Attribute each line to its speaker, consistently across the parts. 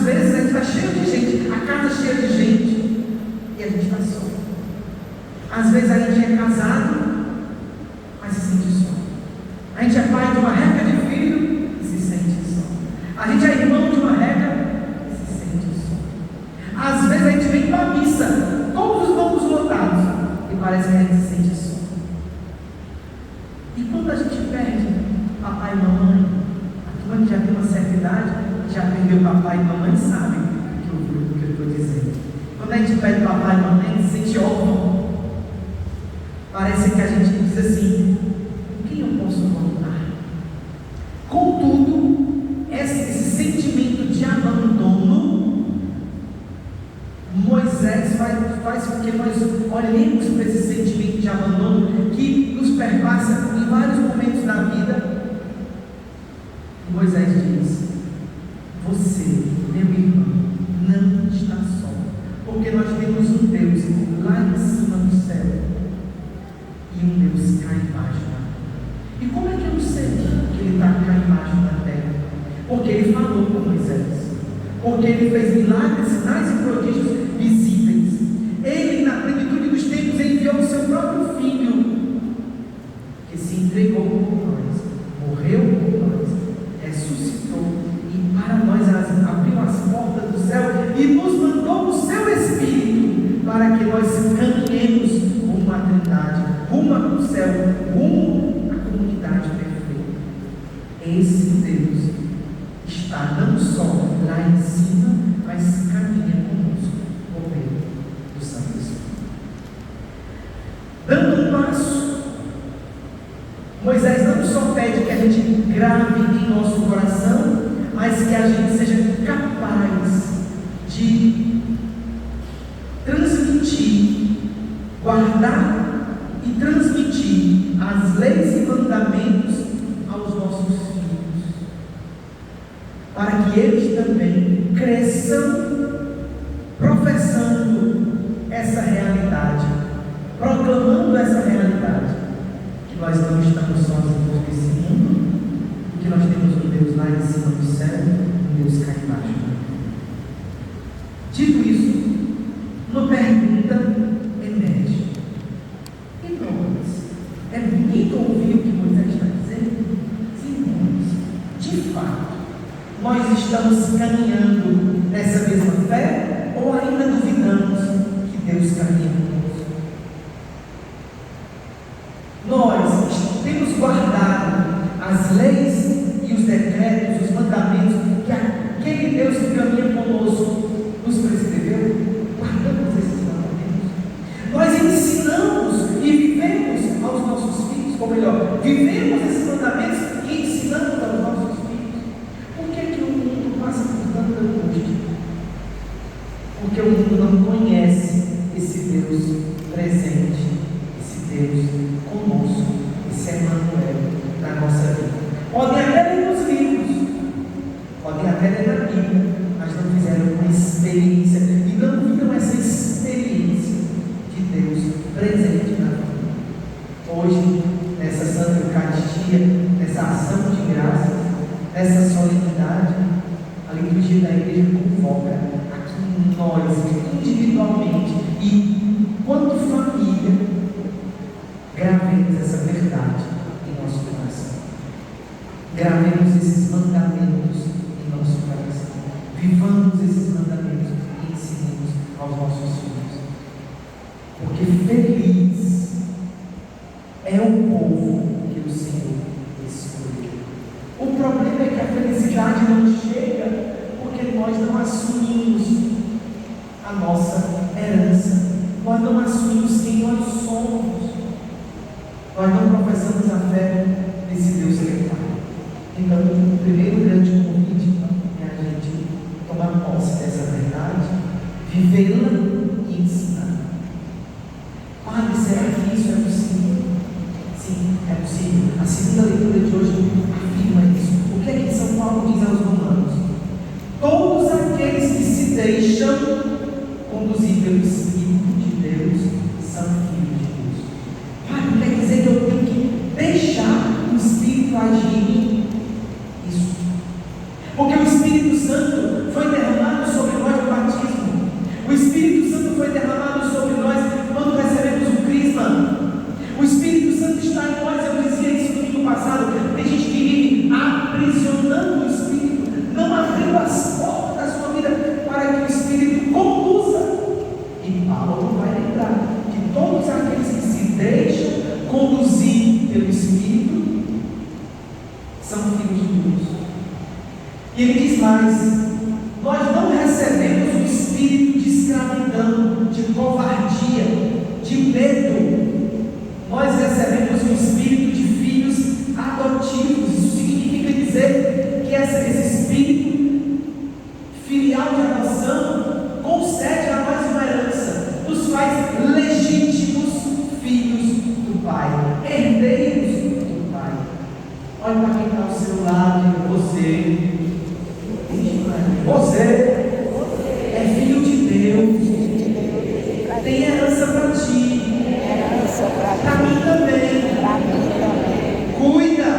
Speaker 1: vezes a gente está cheio de gente, a casa cheia de gente, e a gente está só. Às vezes a gente é casado, mas se sente só. A gente é pai de uma reca de filho e se sente só. A gente é irmão de uma reca e se sente só. Às vezes a gente vem para a missa, todos os bancos lotados, e parece que a gente se sente só. E quando a gente perde papai e mamãe, a turma que já tem uma certa idade, já perdeu papai e mamãe, sabe o que eu estou dizendo. Quando a gente perde papai e mamãe, a gente se sente órfão. Parece que a gente diz assim: com quem eu posso voltar? Contudo, esse sentimento de abandono, Moisés faz com que nós olhemos para esse sentimento de abandono que nos perpassa em vários momentos da vida. E Moisés diz: você, meu irmão, não está só, porque nós temos um Deus lá em cima do céu e um Deus cá embaixo na terra. E como é que eu sei que Ele está cá embaixo na terra? Porque Ele falou com Moisés, porque Ele fez milagres, sinais e prodígios visíveis. Ele, na plenitude dos tempos, enviou o seu próprio Filho, que se entregou por nós, morreu por nós, ressuscitou e para nós abriu as portas do céu e nos mandou o seu Espírito para que nós caminhemos rumo à Trindade, rumo ao céu, rumo à comunidade perfeita. Esse Deus está não só lá em cima, mas caminha conosco por meio do Santo Espírito. Dando um passo, Moisés não só pede que a gente grave em nosso coração, mas que a gente seja capaz de transmitir, guardar e transmitir as leis e mandamentos aos nossos filhos, para que eles também cresçam professando essa realidade, proclamando essa realidade, que nós não estamos sozinhos nesse mundo, que nós temos um Deus lá em cima do céu, um Deus cá embaixo. Dito isso, uma pergunta emerge: e nós? É bonito ouvir o que Moisés está dizendo? Sim, nós, de fato, nós estamos caminhando nessa mesma fé ou ainda duvidamos que Deus caminha conosco? Nós temos guardado as leis e os decretos, os mandamentos que aquele Deus que caminha conosco nos prescreveu? Guardamos esses mandamentos? Nós ensinamos e vivemos aos nossos filhos, ou melhor, vivemos esses mandamentos e ensinamos aos nossos filhos? Por que o mundo passa por tanta angústia? Porque o mundo não conhece esse Deus presente, esse Deus conosco, esse Emmanuel na nossa vida. Podem até ler nos livros, podem até ler na Bíblia, mas não fizeram uma experiência e não viram essa experiência de Deus presente na vida. Hoje, nessa Santa Eucaristia, nessa ação de graças, nessa solenidade, a liturgia da igreja convoca a que nós, individualmente e quanto família, gravemos essa verdade em nosso coração. Gravemos esses mandamentos em nosso coração. Vivamos esses mandamentos e ensinemos aos nossos filhos. Porque feliz é o povo que o Senhor escolheu. O problema é que a felicidade não chega porque nós não assumimos a nossa herança. Nós não assumimos quem nós somos. Nós não professamos a fé nesse Deus que é Pai. Então, o primeiro grande convite é a gente tomar posse dessa verdade, vivê-la e ensinar. Padre, será que isso é possível? Sim, é possível. A segunda leitura de hoje afirma isso. O que é que São Paulo diz aos Romanos? Todos aqueles que se deixam conduzir pelo Espírito de Deus são filhos de Deus. Padre, quer dizer que eu tenho que deixar o Espírito agir em mim? Isso. Porque o Espírito Santo foi derramado O Espírito Santo foi derramado sobre nós quando recebemos o crisma. O Espírito Santo está em nós. Eu dizia isso no domingo passado. Tem gente que vive aprisionando o Espírito, não abrindo as portas da sua vida para que o Espírito conduza. E Paulo vai lembrar que todos aqueles que se deixam conduzir pelo Espírito são filhos de Deus. E ele diz mais: nós não recebemos o espírito de escravidão, de covardia, de medo. Nós recebemos o espírito de filhos adotivos. Isso significa dizer que esse espírito filial de adoção concede a nós uma herança, nos faz legítimos filhos do Pai, herdeiros do Pai. Olha para quem está ao seu lado: você é filho de Deus, tem herança para ti, para mim também. Cuida.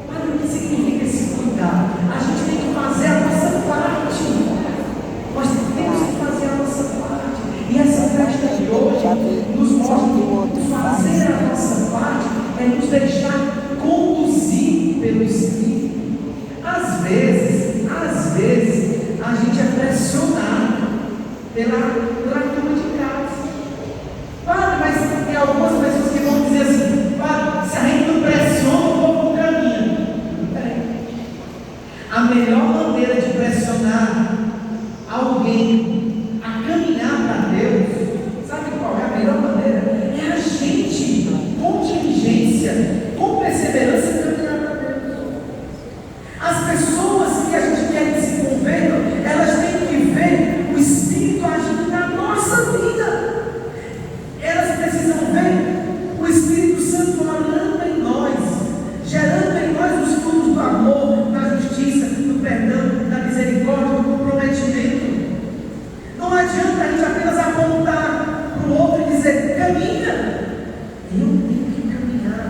Speaker 1: Olha o que significa esse cuidar. A gente tem que fazer a nossa parte. Nós temos que fazer a nossa parte. E essa festa de hoje nos mostra que fazer a nossa parte é nos deixar conduzir pelo Espírito. Às vezes, a gente é pressionado pela turma de casa. Padre, mas tem algumas pessoas que vão dizer assim: padre, se a gente não pressiona, o povo não caminha. Não tem. A melhor maneira de pressionar alguém a caminhar para Deus, sabe qual é a melhor maneira? É a gente, com diligência, com perseverança, caminhar para Deus. As pessoas que a gente quer que se convertam, elas têm que ver o Espírito agindo na nossa vida. Elas precisam ver o Espírito Santo morando em nós, gerando em nós os frutos do amor, da justiça, do perdão, da misericórdia, do comprometimento. Não adianta a gente apenas apontar para o outro e dizer: caminha. Eu tenho que caminhar.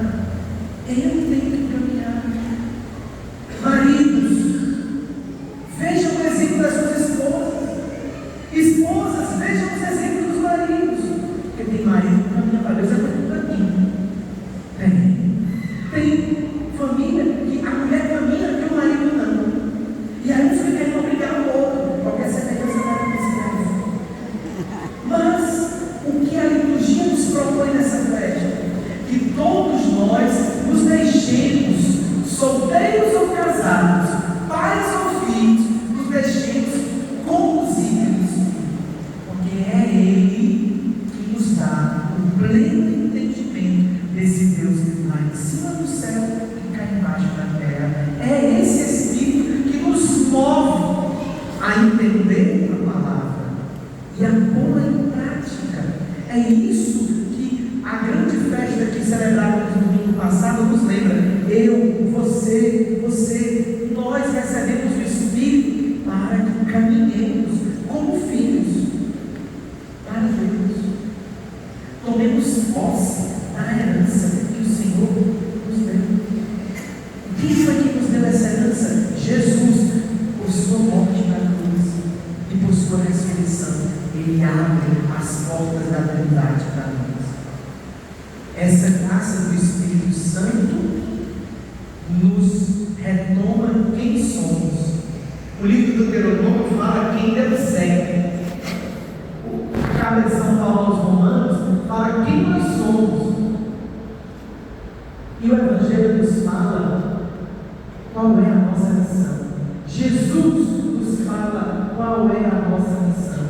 Speaker 1: Maridos, vejam o exemplo das suas esposas. Esposas, vejam os exemplos dos maridos. Porque tem marido que caminha para Deus, é muito caminho. Tem família que a mulher caminha que o marido não. E aí uns ficam querendo obrigar o outro. Qualquer semelhança vai acontecer isso. Mas o que a liturgia nos propõe nessa festa? Que todos nós nos deixemos, solteiros ou casados, pais ou filhos, nos deixemos conduzir, porque é Ele que nos dá o pleno entendimento desse Deus que está em cima do céu e cá embaixo da terra. É esse Espírito que nos move a entender a palavra e a pôr em prática. É isso que a grande festa que celebrávamos no domingo passado nos lembra. Eu, você, nós recebemos o Espírito para que caminhemos como filhos para Deus. Tomemos posse da herança que o Senhor nos deu. Quem foi que nos deu essa herança? Jesus, por sua morte na cruz e por sua ressurreição. Ele abre as portas da verdade para nós. Essa graça do Espírito Santo nos retoma quem somos. O livro do Deuteronômio fala quem Deus é. A carta de São Paulo aos Romanos fala quem nós somos. E o Evangelho nos fala qual é a nossa missão. Jesus nos fala qual é a nossa missão.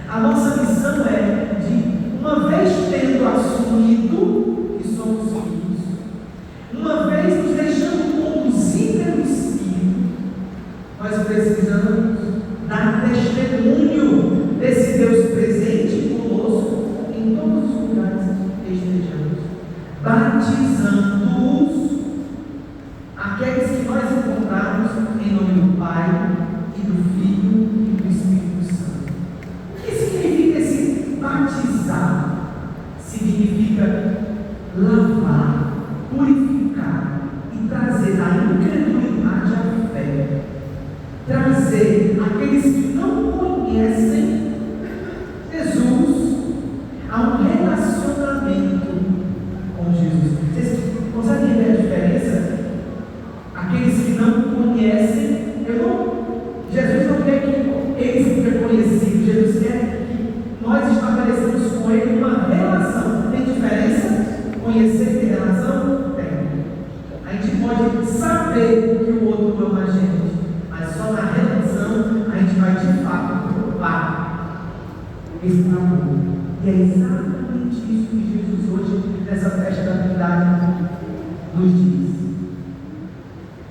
Speaker 1: A nossa missão é de, uma vez tendo assumido que somos filhos, uma vez nos deixando conduzir pelo Espírito, nós precisamos dar testemunho desse Deus presente conosco em todos os lugares que estejamos, batizando-os, aqueles que nós encontrarmos, em nome do Pai e do Filho e do Espírito Santo. O que significa esse batizar? Significa lavar, purificar e trazer da incredulidade à fé. Trazer aqueles que não conhecem pode saber que o outro ama a gente, mas só na relação a gente vai de fato provar esse amor. E é exatamente isso que Jesus hoje, nessa festa da Trindade, nos diz.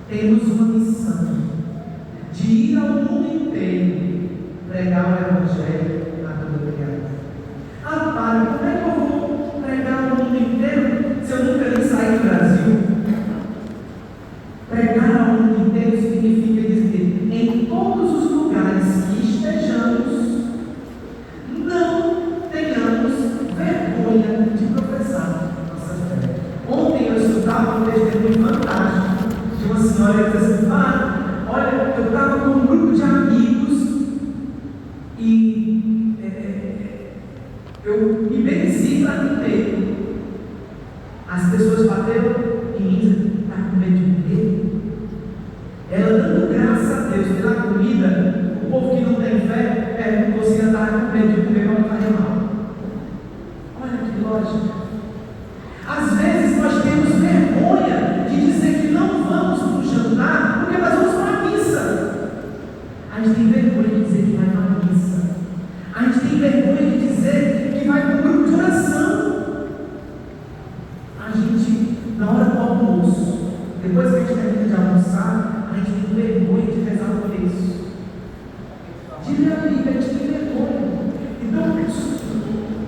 Speaker 1: Temos uma missão de ir ao mundo inteiro pregar o Evangelho a toda criatura. Ah, Padre, como é que eu vou pregar o mundo inteiro se eu nunca nem saí do Brasil? Pregar ao mundo inteiro significa dizer, em todos os lugares que estejamos, não tenhamos vergonha de professar nossa fé. Ontem eu escutava um testemunho fantástico de uma senhora que disse assim: olha, eu estava com um grupo de amigos e eu me benzi para comer. As pessoas bateram em mim, está com medo de comer? Ela dando graças a Deus pela comida. O povo que não tem fé perguntou se ela estava com medo de comer para não fazer mal. Olha que lógica. Às vezes nós temos vergonha de dizer que não vamos para o jantar porque nós vamos para a missa. A gente tem vergonha de dizer que vai para a missa. A gente tem vergonha de dizer que vai para um grupo de oração. A gente, na hora do almoço, depois que a gente termina de almoçar, a gente tem vergonha de rezar por isso. De ler a Bíblia, a gente tem vergonha. Então,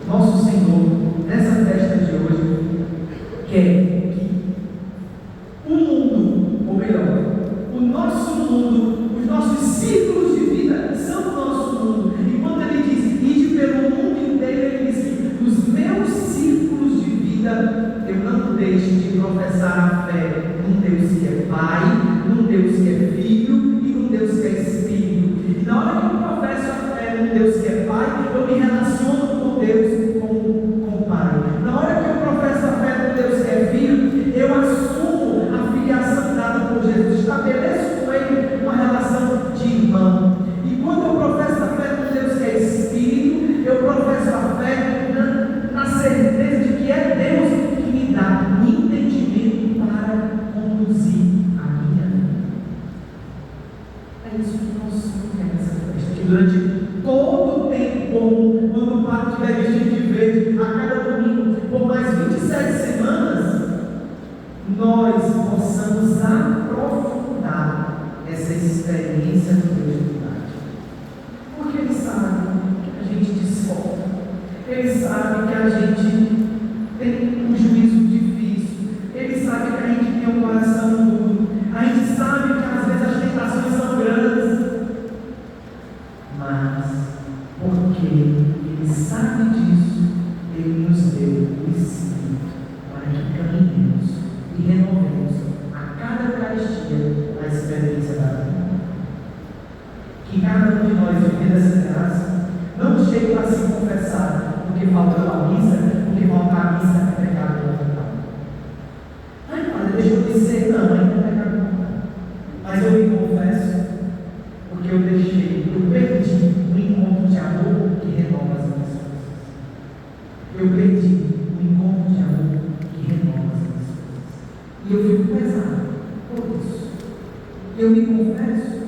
Speaker 1: nosso Senhor, nessa festa de hoje, quer que o mundo, ou melhor, o nosso mundo, os nossos círculos de vida são o nosso mundo. E quando ele diz ide pelo mundo inteiro, ele diz que os meus círculos de vida eu não deixo de professar a fé num Deus que é Pai, num Deus que é Filho e num Deus que é Espírito. E na hora que eu professo a fé num Deus que é Pai, eu me relaciono com Deus como com Pai. Na hora que eu professo a fé num Deus que é Filho, eu assumo a filiação dada por Jesus, estabeleço com Ele uma relação de irmão. E quando eu professo a fé num Deus que é Espírito, eu professo a fé na certeza de que é Deus que me dá o entendimento para conduzir a minha vida. É isso que nós queremos nessa festa, que durante todo o tempo comum, quando o Padre estiver vestido de verde, a cada domingo, por mais 27 semanas, nós possamos aprofundar essa experiência do Deus de verdade. Porque Ele sabe que a gente discorda, Ele sabe que a gente tem um juízo difícil, Ele sabe que a gente tem um coração duro, a gente sabe que às vezes as tentações são grandes, mas porque Ele sabe disso, Ele nos deu o Espírito para que caminhemos e renovemos a cada Eucaristia a experiência da vida. Que cada um de nós, vivendo essa graça, não chegue a se confessar porque faltou a missa, porque faltar a missa é pecado mortal. Ai, Padre, deixa eu dizer, não, ainda é pecado mortal. Mas eu me confesso porque eu perdi o encontro de amor que renova as minhas forças. Eu perdi o encontro de amor que renova as minhas forças. E eu fico pesado por isso. Eu me confesso